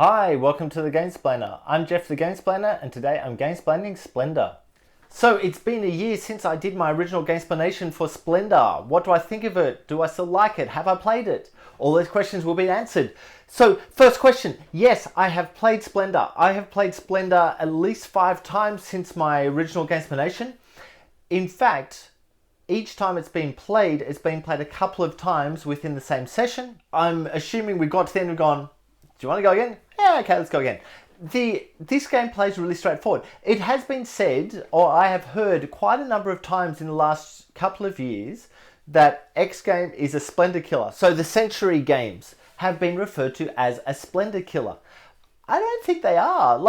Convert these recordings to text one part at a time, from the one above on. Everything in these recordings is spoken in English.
Hi, welcome to the Gamesplainer. I'm Jeff the Gamesplainer and today I'm gamesplaining Splendor. So it's been a year since I did my original Gamesplanation for Splendor. What do I think of it? Do I still like it? Have I played it? All those questions will be answered. So first question, yes, I have played Splendor. I have played Splendor at least 5 times since my original Gamesplanation. In fact, each time it's been played a couple of times within the same session. I'm assuming we got to the end and gone, do you want to go again? Yeah, okay, let's go again. This game plays really straightforward. It has been said, or I have heard quite a number of times in the last couple of years, that X game is a Splendor killer. So the Century games have been referred to as a Splendor killer. I don't think they are.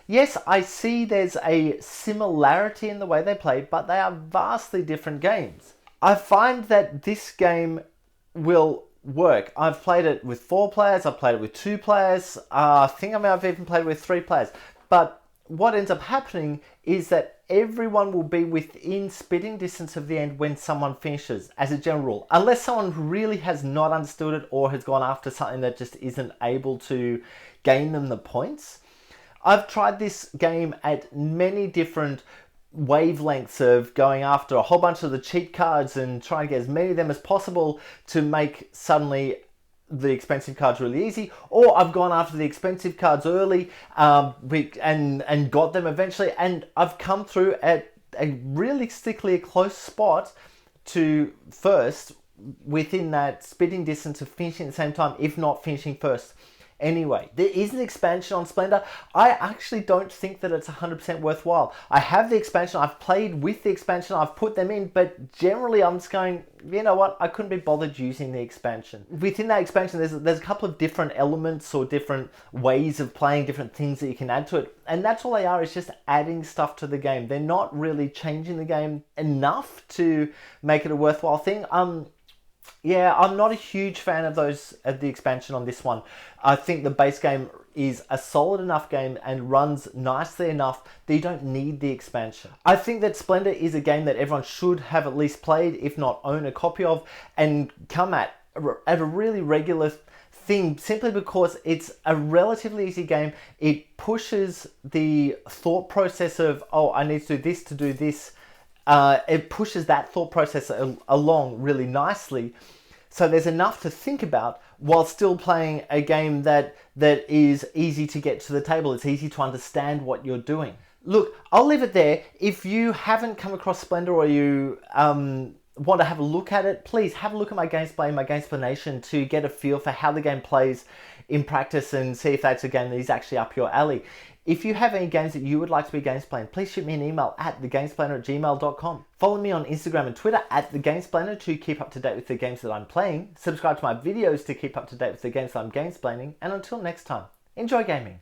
Yes, I see there's a similarity in the way they play, but they are vastly different games. I find that this game will work. I've played it with 4 players, I've played it with 2 players, I think I may have even played it with 3 players. But what ends up happening is that everyone will be within spitting distance of the end when someone finishes, as a general rule. Unless someone really has not understood it or has gone after something that just isn't able to gain them the points. I've tried this game at many different wavelengths of going after a whole bunch of the cheat cards and trying to get as many of them as possible to make suddenly the expensive cards really easy, or I've gone after the expensive cards early and got them eventually, and I've come through at a realistically close spot to first within that spitting distance of finishing at the same time, if not finishing first. Anyway, there is an expansion on Splendor. I actually don't think that it's 100% worthwhile. I have the expansion, I've played with the expansion, I've put them in, but generally I'm just going, you know what, I couldn't be bothered using the expansion. Within that expansion, there's a couple of different elements or different ways of playing, different things that you can add to it. And that's all they are, is just adding stuff to the game. They're not really changing the game enough to make it a worthwhile thing. Yeah, I'm not a huge fan of the expansion on this one. I think the base game is a solid enough game and runs nicely enough that you don't need the expansion. I think that Splendor is a game that everyone should have at least played, if not own a copy of, and come at a really regular thing, simply because it's a relatively easy game. It pushes the thought process of, oh, I need to do this. It pushes that thought process along really nicely. So there's enough to think about while still playing a game that is easy to get to the table. It's easy to understand what you're doing. Look, I'll leave it there. If you haven't come across Splendor or you want to have a look at it, please have a look at my gameplay, my Gamesplanation, to get a feel for how the game plays in practice and see if that's a game that is actually up your alley. If you have any games that you would like to be gamesplaying, please shoot me an email at thegamesplainer@gmail.com. Follow me on Instagram and Twitter at thegamesplainer to keep up to date with the games that I'm playing. Subscribe to my videos to keep up to date with the games that I'm gamesplaining. And until next time, enjoy gaming.